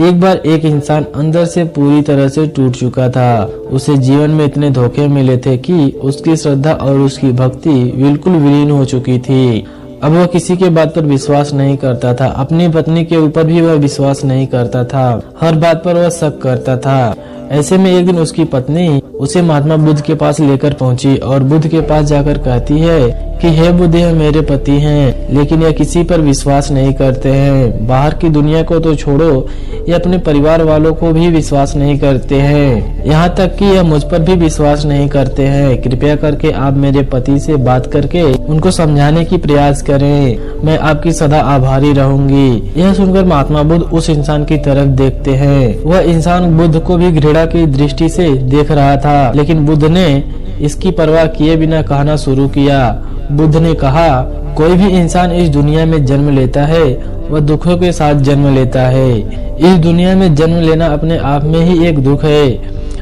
एक बार एक इंसान अंदर से पूरी तरह से टूट चुका था। उसे जीवन में इतने धोखे मिले थे कि उसकी श्रद्धा और उसकी भक्ति बिल्कुल विलीन हो चुकी थी। अब वह किसी के बात पर विश्वास नहीं करता था। अपनी पत्नी के ऊपर भी वह विश्वास नहीं करता था। हर बात पर वह शक करता था। ऐसे में एक दिन उसकी पत्नी उसे महात्मा बुद्ध के पास लेकर पहुंची और बुद्ध के पास जाकर कहती है कि हे बुद्ध, यह मेरे पति हैं, लेकिन यह किसी पर विश्वास नहीं करते हैं। बाहर की दुनिया को तो छोड़ो, ये अपने परिवार वालों को भी विश्वास नहीं करते हैं। यहाँ तक कि यह मुझ पर भी विश्वास नहीं करते हैं। कृपया करके आप मेरे पति से बात करके उनको समझाने की प्रयास करें। मैं आपकी सदा आभारी रहूंगी। यह सुनकर महात्मा बुद्ध उस इंसान की तरफ देखते हैं। वह इंसान बुद्ध को भी घृणा की दृष्टि से देख रहा था, लेकिन बुद्ध ने इसकी परवाह किए बिना कहना शुरू किया। बुद्ध ने कहा, कोई भी इंसान इस दुनिया में जन्म लेता है वह दुखों के साथ जन्म लेता है। इस दुनिया में जन्म लेना अपने आप में ही एक दुख है,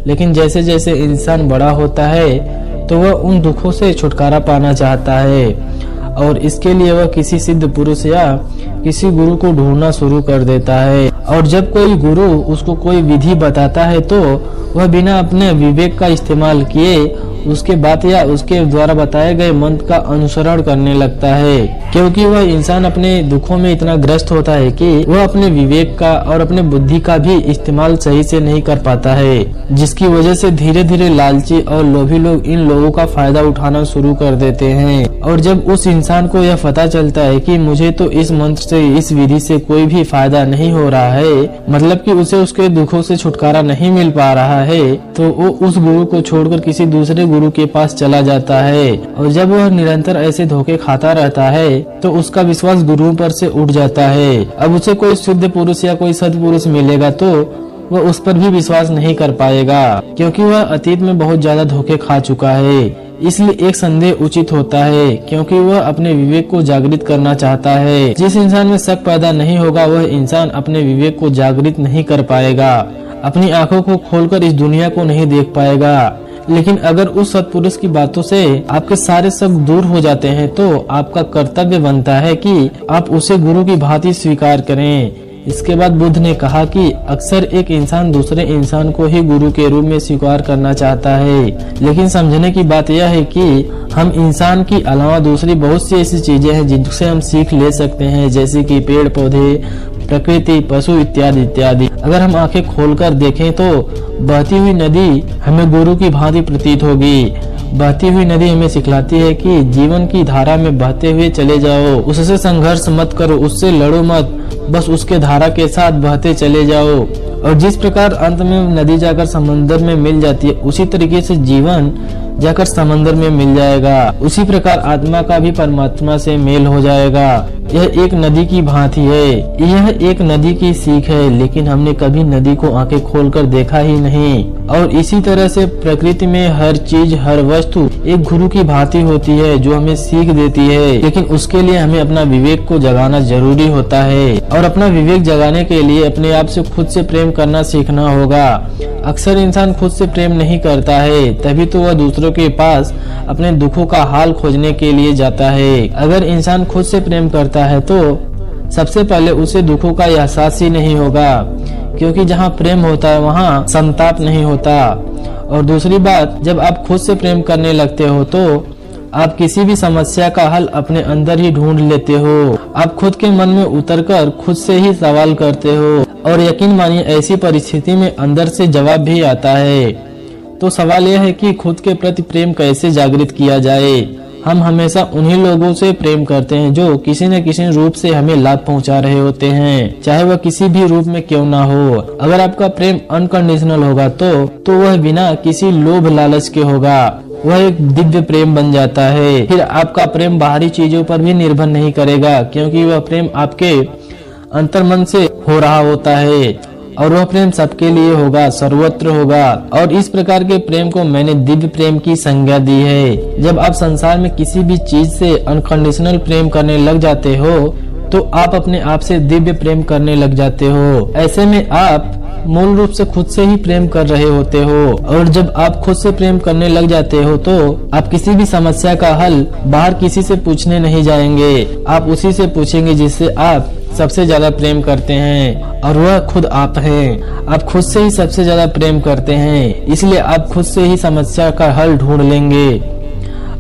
लेकिन जैसे जैसे इंसान बड़ा होता है तो वह उन दुखों से छुटकारा पाना चाहता है और इसके लिए वह किसी सिद्ध पुरुष या किसी गुरु को ढूंढना शुरू कर देता है। और जब कोई गुरु उसको कोई विधि बताता है तो वह बिना अपने विवेक का इस्तेमाल किए उसके बात या उसके द्वारा बताए गए मंत्र का अनुसरण करने लगता है, क्योंकि वह इंसान अपने दुखों में इतना ग्रस्त होता है कि वह अपने विवेक का और अपने बुद्धि का भी इस्तेमाल सही से नहीं कर पाता है, जिसकी वजह से धीरे धीरे लालची और लोभी लोग इन लोगों का फायदा उठाना शुरू कर देते हैं। और जब उस इंसान को यह पता चलता है कि मुझे तो इस मंत्र से, इस विधि से कोई भी फायदा नहीं हो रहा है, मतलब कि उसे उसके दुखों से छुटकारा नहीं मिल पा रहा है, तो वो उस गुरु को छोड़कर किसी दूसरे गुरु के पास चला जाता है। और जब वह निरंतर ऐसे धोखे खाता रहता है तो उसका विश्वास गुरु पर से उठ जाता है। अब उसे कोई शुद्ध पुरुष या कोई सत्पुरुष मिलेगा तो वह उस पर भी विश्वास नहीं कर पाएगा, क्योंकि वह अतीत में बहुत ज्यादा धोखे खा चुका है। इसलिए एक संदेह उचित होता है, क्योंकि वह अपने विवेक को जागृत करना चाहता है। जिस इंसान में शक पैदा नहीं होगा वह इंसान अपने विवेक को जागृत नहीं कर पाएगा, अपनी आंखों को खोलकर इस दुनिया को नहीं देख पाएगा। लेकिन अगर उस सत्पुरुष की बातों से आपके सारे शक दूर हो जाते हैं तो आपका कर्तव्य बनता है कि आप उसे गुरु की भांति स्वीकार करें। इसके बाद बुद्ध ने कहा कि अक्सर एक इंसान दूसरे इंसान को ही गुरु के रूप में स्वीकार करना चाहता है, लेकिन समझने की बात यह है कि हम इंसान की अलावा दूसरी बहुत सी ऐसी चीजें हैं जिनसे हम सीख ले सकते हैं, जैसे कि पेड़ पौधे, प्रकृति, पशु इत्यादि इत्यादि। अगर हम आंखें खोलकर देखें तो बहती हुई नदी हमें गुरु की भांति प्रतीत होगी। बहती हुई नदी हमें सिखलाती है कि जीवन की धारा में बहते हुए चले जाओ, उससे संघर्ष मत करो, उससे लड़ो मत, बस उसके धारा के साथ बहते चले जाओ। और जिस प्रकार अंत में नदी जाकर समंदर में मिल जाती है, उसी तरीके से जीवन जाकर समंदर में मिल जाएगा। उसी प्रकार आत्मा का भी परमात्मा से मेल हो जाएगा। यह एक नदी की भांति है, यह एक नदी की सीख है, लेकिन हमने कभी नदी को आंखें खोलकर देखा ही नहीं। और इसी तरह से प्रकृति में हर चीज, हर वस्तु एक गुरु की भांति होती है जो हमें सीख देती है, लेकिन उसके लिए हमें अपना विवेक को जगाना जरूरी होता है। और अपना विवेक जगाने के लिए अपने आप से खुद से प्रेम करना सीखना होगा। अक्सर इंसान खुद से प्रेम नहीं करता है, तभी तो वह दूसरों के पास अपने दुखों का हाल खोजने के लिए जाता है। अगर इंसान खुद से प्रेम करता है तो सबसे पहले उसे दुखों का एहसास ही नहीं होगा, क्योंकि जहाँ प्रेम होता है वहाँ संताप नहीं होता। और दूसरी बात, जब आप खुद से प्रेम करने लगते हो तो आप किसी भी समस्या का हल अपने अंदर ही ढूंढ लेते हो। आप खुद के मन में उतरकर खुद से ही सवाल करते हो, और यकीन मानिए ऐसी परिस्थिति में अंदर से जवाब भी आता है। तो सवाल यह है कि खुद के प्रति प्रेम कैसे जागृत किया जाए। हम हमेशा उन्हीं लोगों से प्रेम करते हैं जो किसी न किसी रूप से हमें लाभ पहुंचा रहे होते हैं, चाहे वह किसी भी रूप में क्यों ना हो। अगर आपका प्रेम अनकंडीशनल होगा तो वह बिना किसी लोभ लालच के होगा, वह एक दिव्य प्रेम बन जाता है। फिर आपका प्रेम बाहरी चीजों पर भी निर्भर नहीं करेगा, क्योंकि वह प्रेम आपके अंतर्मन से हो रहा होता है, और वह प्रेम सबके लिए होगा, सर्वत्र होगा। और इस प्रकार के प्रेम को मैंने दिव्य प्रेम की संज्ञा दी है। जब आप संसार में किसी भी चीज से अनकंडीशनल प्रेम करने लग जाते हो तो आप अपने आप से दिव्य प्रेम करने लग जाते हो। ऐसे में आप मूल रूप से खुद से ही प्रेम कर रहे होते हो, और जब आप खुद से प्रेम करने लग जाते हो तो आप किसी भी समस्या का हल बाहर किसी से पूछने नहीं जाएंगे। आप उसी से पूछेंगे जिससे आप सबसे ज्यादा प्रेम करते हैं, और वह खुद आप हैं। आप खुद से ही सबसे ज्यादा प्रेम करते हैं, इसलिए आप खुद से ही समस्या का हल ढूंढ लेंगे।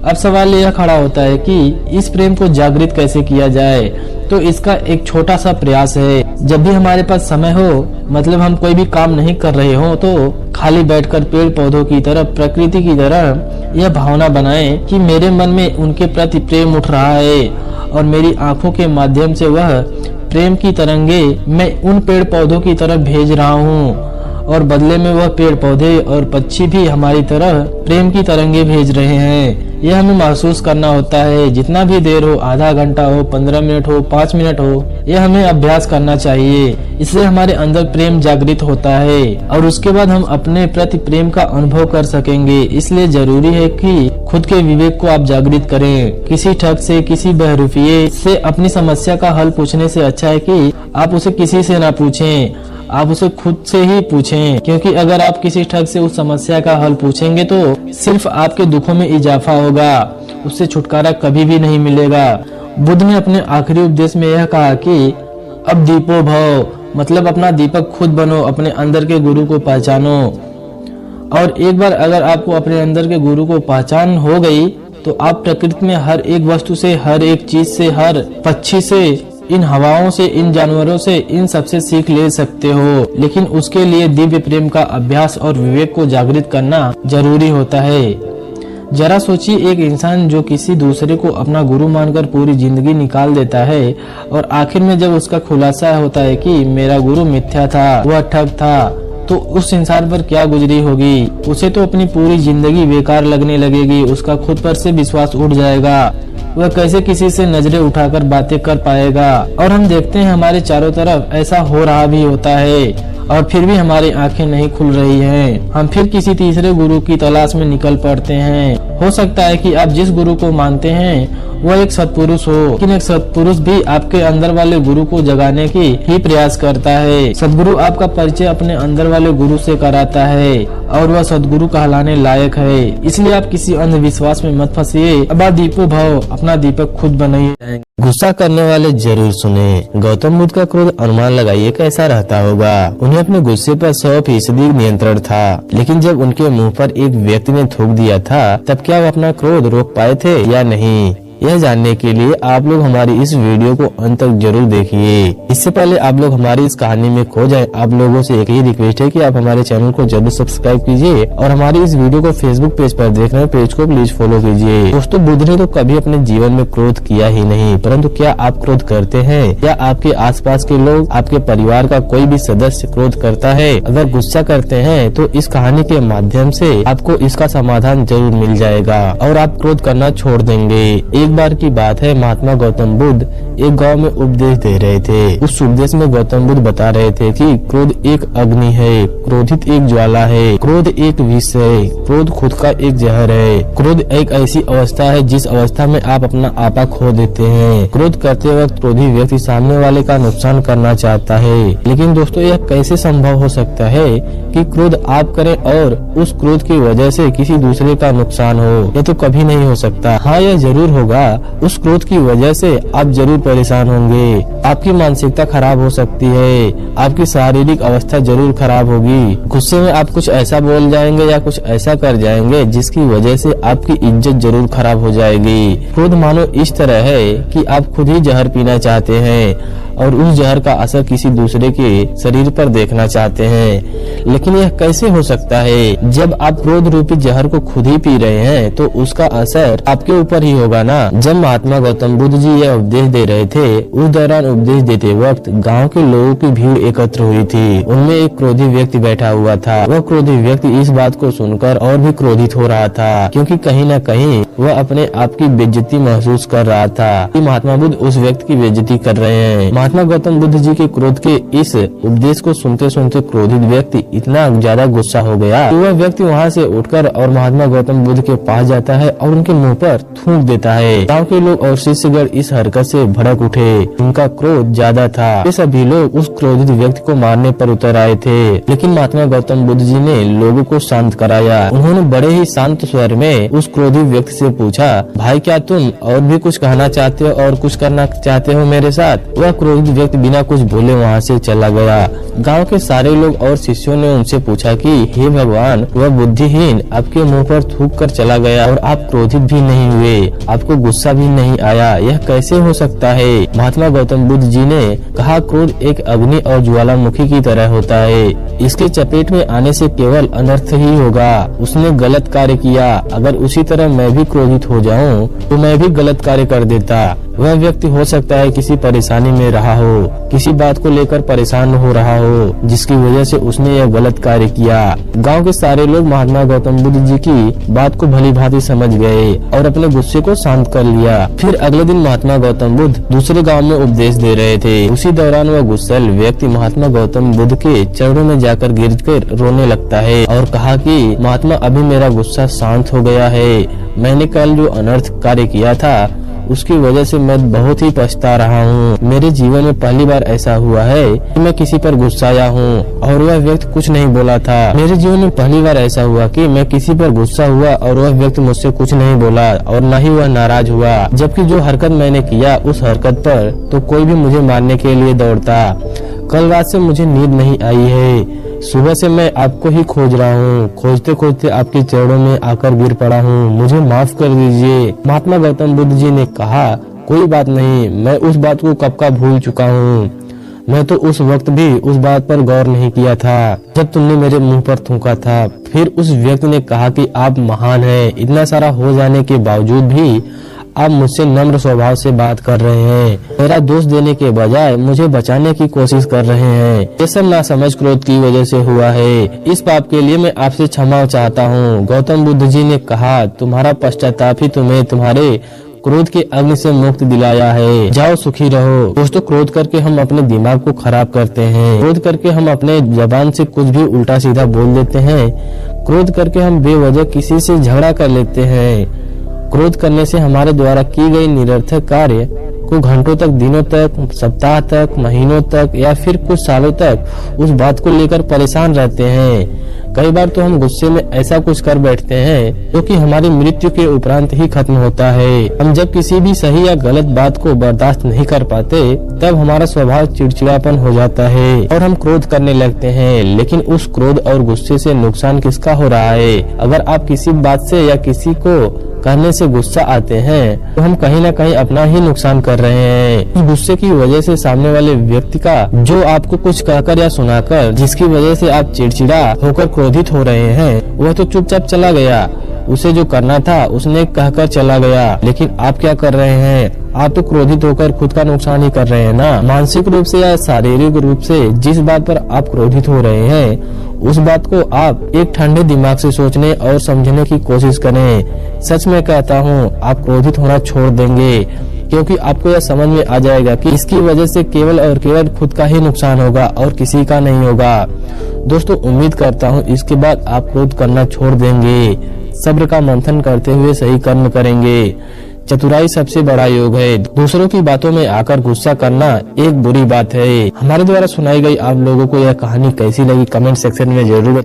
अब सवाल यह खड़ा होता है कि इस प्रेम को जागृत कैसे किया जाए। तो इसका एक छोटा सा प्रयास है। जब भी हमारे पास समय हो, मतलब हम कोई भी काम नहीं कर रहे हो, तो खाली बैठकर पेड़ पौधों की तरह, प्रकृति की तरह यह भावना बनाएं कि मेरे मन में उनके प्रति प्रेम उठ रहा है, और मेरी आंखों के माध्यम से वह प्रेम की तरंगे मैं उन पेड़ पौधों की तरफ भेज रहा हूँ, और बदले में वह पेड़ पौधे और पक्षी भी हमारी तरह प्रेम की तरंगे भेज रहे हैं। यह हमें महसूस करना होता है। जितना भी देर हो, आधा घंटा हो, 15 मिनट हो, 5 मिनट हो, यह हमें अभ्यास करना चाहिए। इससे हमारे अंदर प्रेम जागृत होता है, और उसके बाद हम अपने प्रति प्रेम का अनुभव कर सकेंगे। इसलिए जरूरी है कि खुद के विवेक को आप जागृत करें। किसी ठग से, किसी बहरूपिये से अपनी समस्या का हल पूछने से अच्छा है कि आप उसे किसी से ना पूछें, आप उसे खुद से ही पूछें। क्योंकि अगर आप किसी ठग से उस समस्या का हल पूछेंगे तो सिर्फ आपके दुखों में इजाफा होगा, उससे छुटकारा कभी भी नहीं मिलेगा। बुद्ध ने अपने आखिरी उपदेश में यह कहा कि अब दीपो भव, मतलब अपना दीपक खुद बनो, अपने अंदर के गुरु को पहचानो। और एक बार अगर आपको अपने अंदर के गुरु को पहचान हो गई तो आप प्रकृति में हर एक वस्तु से, हर एक चीज से, हर पक्षी से, इन हवाओं से, इन जानवरों से, इन सबसे सीख ले सकते हो। लेकिन उसके लिए दिव्य प्रेम का अभ्यास और विवेक को जागृत करना जरूरी होता है। जरा सोचिए, एक इंसान जो किसी दूसरे को अपना गुरु मानकर पूरी जिंदगी निकाल देता है, और आखिर में जब उसका खुलासा होता है कि मेरा गुरु मिथ्या था, वह ठग था, तो उस इंसान पर क्या गुजरी होगी। उसे तो अपनी पूरी जिंदगी बेकार लगने लगेगी, उसका खुद पर से विश्वास उठ जाएगा, वह कैसे किसी से नजरें उठाकर बातें कर पाएगा। और हम देखते हैं हमारे चारों तरफ ऐसा हो रहा भी होता है, और फिर भी हमारी आंखें नहीं खुल रही हैं। हम फिर किसी तीसरे गुरु की तलाश में निकल पड़ते हैं। हो सकता है कि आप जिस गुरु को मानते हैं वह एक सत्पुरुष हो, लेकिन एक सत्पुरुष भी आपके अंदर वाले गुरु को जगाने की ही प्रयास करता है। सद्गुरु आपका परिचय अपने अंदर वाले गुरु से कराता है, और वह सद्गुरु कहलाने लायक है। इसलिए आप किसी अंधविश्वास में मत फंसिए। अब दीपो भव, अपना दीपक खुद बनाइए। गुस्सा करने वाले जरूर सुने। गौतम बुद्ध का क्रोध अनुमान लगाइए कैसा रहता होगा। उन्हें अपने गुस्से पर 100% नियंत्रण था, लेकिन जब उनके मुंह पर एक व्यक्ति ने थूक दिया था, तब क्या वो अपना क्रोध रोक पाए थे या नहीं? यह जानने के लिए आप लोग हमारी इस वीडियो को अंत तक जरूर देखिए। इससे पहले आप लोग हमारी इस कहानी में खो जाएं, आप लोगों से एक ही रिक्वेस्ट है कि आप हमारे चैनल को जरूर सब्सक्राइब कीजिए, और हमारी इस वीडियो को फेसबुक पेज पर देख रहे हैं, पेज को प्लीज फॉलो कीजिए। दोस्तों, बुद्ध ने तो कभी अपने जीवन में क्रोध किया ही नहीं, परंतु क्या आप क्रोध करते हैं? या आपके आसपास के लोग, आपके परिवार का कोई भी सदस्य क्रोध करता है? अगर गुस्सा करते हैं तो इस कहानी के माध्यम से आपको इसका समाधान जरूर मिल जाएगा, और आप क्रोध करना छोड़ देंगे। एक बार की बात है, महात्मा गौतम बुद्ध एक गांव में उपदेश दे रहे थे। उस उपदेश में गौतम बुद्ध बता रहे थे कि क्रोध एक अग्नि है, क्रोधित एक ज्वाला है, क्रोध एक विष है, क्रोध खुद का एक जहर है। क्रोध एक ऐसी अवस्था है जिस अवस्था में आप अपना आपा खो देते हैं। क्रोध करते वक्त क्रोधी व्यक्ति सामने वाले का नुकसान करना चाहता है, लेकिन दोस्तों यह कैसे संभव हो सकता है कि क्रोध आप करें और उस क्रोध की वजह से किसी दूसरे का नुकसान हो? यह तो कभी नहीं हो सकता। हाँ, यह जरूर होगा, उस क्रोध की वजह से आप जरूर परेशान होंगे, आपकी मानसिकता खराब हो सकती है, आपकी शारीरिक अवस्था जरूर खराब होगी। गुस्से में आप कुछ ऐसा बोल जाएंगे या कुछ ऐसा कर जाएंगे जिसकी वजह से आपकी इज्जत जरूर खराब हो जाएगी। क्रोध मानो इस तरह है कि आप खुद ही जहर पीना चाहते हैं और उस जहर का असर किसी दूसरे के शरीर पर देखना चाहते हैं। लेकिन यह कैसे हो सकता है? जब आप क्रोध रूपी जहर को खुद ही पी रहे हैं तो उसका असर आपके ऊपर ही होगा ना। जब महात्मा गौतम बुद्ध जी यह उपदेश दे रहे थे, उस दौरान उपदेश देते वक्त गांव के लोगों की भीड़ एकत्र हुई थी। उनमें एक क्रोधी व्यक्ति बैठा हुआ था। वह क्रोधी व्यक्ति इस बात को सुनकर और भी क्रोधित हो रहा था, क्योंकि कहीं न कहीं वह अपने आप की बेइज्जती महसूस कर रहा था कि महात्मा बुद्ध उस व्यक्ति की बेइज्जती कर रहे हैं। महात्मा गौतम बुद्ध जी के क्रोध के इस उपदेश को सुनते सुनते क्रोधित व्यक्ति इतना ज्यादा गुस्सा हो गया कि वह व्यक्ति वहाँ से उठकर और महात्मा गौतम बुद्ध के पास जाता है और उनके मुंह पर थूक देता है। गांव के लोग और शिष्यगण इस हरकत से भड़क उठे। उनका क्रोध ज्यादा था। ये सभी लोग उस क्रोधित व्यक्ति को मारने पर उतर आए थे, लेकिन महात्मा गौतम बुद्ध जी ने लोगों को शांत कराया। उन्होंने बड़े ही शांत स्वर में उस क्रोधित व्यक्ति से पूछा, भाई क्या तुम और भी कुछ कहना चाहते हो और कुछ करना चाहते हो मेरे साथ? वह क्रोधित व्यक्ति बिना कुछ बोले वहाँ से चला गया। गांव के सारे लोग और शिष्यों ने उनसे पूछा कि हे भगवान, वह बुद्धिहीन आपके मुंह पर थूक कर चला गया और आप क्रोधित भी नहीं हुए, आपको गुस्सा भी नहीं आया, यह कैसे हो सकता है? महात्मा गौतम बुद्ध जी ने कहा, क्रोध एक अग्नि और ज्वालामुखी की तरह होता है, इसके चपेट में आने से केवल अनर्थ ही होगा। उसने गलत कार्य किया, अगर उसी तरह मैं भी क्रोधित हो जाऊं तो मैं भी गलत कार्य कर देता। वह व्यक्ति हो सकता है किसी परेशानी में रहा हो, किसी बात को लेकर परेशान हो रहा हो, जिसकी वजह से उसने यह गलत कार्य किया। गांव के सारे लोग महात्मा गौतम बुद्ध जी की बात को भली भांति समझ गए और अपने गुस्से को शांत कर लिया। फिर अगले दिन महात्मा गौतम बुद्ध दूसरे गांव में उपदेश दे रहे थे। उसी दौरान वह गुस्सैल व्यक्ति महात्मा गौतम बुद्ध के चरणों में जाकर गिरकर रोने लगता है और कहा कि महात्मा, अभी मेरा गुस्सा शांत हो गया है। मैंने कल जो अनर्थ कार्य किया था उसकी वजह से मैं बहुत ही पछता रहा हूँ। मेरे जीवन में पहली बार ऐसा हुआ है कि मैं किसी पर गुस्साया हूँ और वह व्यक्ति कुछ नहीं बोला था। मेरे जीवन में पहली बार ऐसा हुआ कि मैं किसी पर गुस्सा हुआ और वह व्यक्ति मुझसे कुछ नहीं बोला और न ही वह नाराज हुआ, जबकि जो हरकत मैंने किया उस हरकत पर तो कोई भी मुझे मारने के लिए दौड़ता। कल रात से मुझे नींद नहीं आई है। सुबह से मैं आपको ही खोज रहा हूँ। खोजते खोजते आपके चरणों में आकर गिर पड़ा हूँ। मुझे माफ कर दीजिए। महात्मा गौतम बुद्ध जी ने कहा, कोई बात नहीं, मैं उस बात को कब का भूल चुका हूँ। मैं तो उस वक्त भी उस बात पर गौर नहीं किया था जब तुमने मेरे मुंह पर थूका था। फिर उस व्यक्ति ने कहा कि आप महान हैं। इतना सारा हो जाने के बावजूद भी आप मुझसे नम्र स्वभाव से बात कर रहे हैं। मेरा दोष देने के बजाय मुझे बचाने की कोशिश कर रहे हैं। ये सब नासमझ क्रोध की वजह से हुआ है। इस पाप के लिए मैं आपसे क्षमा चाहता हूँ। गौतम बुद्ध जी ने कहा, तुम्हारा पश्चाताप ही तुम्हें तुम्हारे क्रोध के अग्नि से मुक्त दिलाया है। जाओ सुखी रहो। दोस्तों, क्रोध करके हम अपने दिमाग को खराब करते हैं। क्रोध करके हम अपने जबान से कुछ भी उल्टा सीधा बोल देते हैं। क्रोध करके हम बेवजह किसी से झगड़ा कर लेते हैं। क्रोध करने से हमारे द्वारा की गई निरर्थक कार्य को घंटों तक, दिनों तक, सप्ताह तक, महीनों तक या फिर कुछ सालों तक उस बात को लेकर परेशान रहते हैं। कई बार तो हम गुस्से में ऐसा कुछ कर बैठते हैं जो कि हमारी मृत्यु के उपरांत ही खत्म होता है। हम जब किसी भी सही या गलत बात को बर्दाश्त नहीं कर पाते तब हमारा स्वभाव चिड़चिड़ापन हो जाता है और हम क्रोध करने लगते हैं। लेकिन उस क्रोध और गुस्से से नुकसान किसका हो रहा है? अगर आप किसी बात से या किसी को कहने से गुस्सा आते हैं तो हम कहीं न कहीं अपना ही नुकसान कर रहे हैं। गुस्से की वजह से सामने वाले व्यक्ति का जो आपको कुछ कहकर या सुनाकर जिसकी वजह से आप चिड़चिड़ा होकर क्रोधित हो रहे हैं वह तो चुपचाप चला गया। उसे जो करना था उसने कहकर चला गया, लेकिन आप क्या कर रहे हैं? आप तो क्रोधित होकर खुद का नुकसान ही कर रहे हैं ना। मानसिक रूप से या शारीरिक रूप से जिस बात पर आप क्रोधित हो रहे हैं उस बात को आप एक ठंडे दिमाग से सोचने और समझने की कोशिश करें। सच में कहता हूँ, आप क्रोधित होना छोड़ देंगे, क्योंकि आपको यह समझ में आ जाएगा कि इसकी वजह से केवल और केवल खुद का ही नुकसान होगा और किसी का नहीं होगा। दोस्तों, उम्मीद करता हूँ इसके बाद आप क्रोध करना छोड़ देंगे, सब्र का मंथन करते हुए सही कर्म करेंगे। चतुराई सबसे बड़ा योग है। दूसरों की बातों में आकर गुस्सा करना एक बुरी बात है। हमारे द्वारा सुनाई गई आप लोगों को यह कहानी कैसी लगी कमेंट सेक्शन में जरूर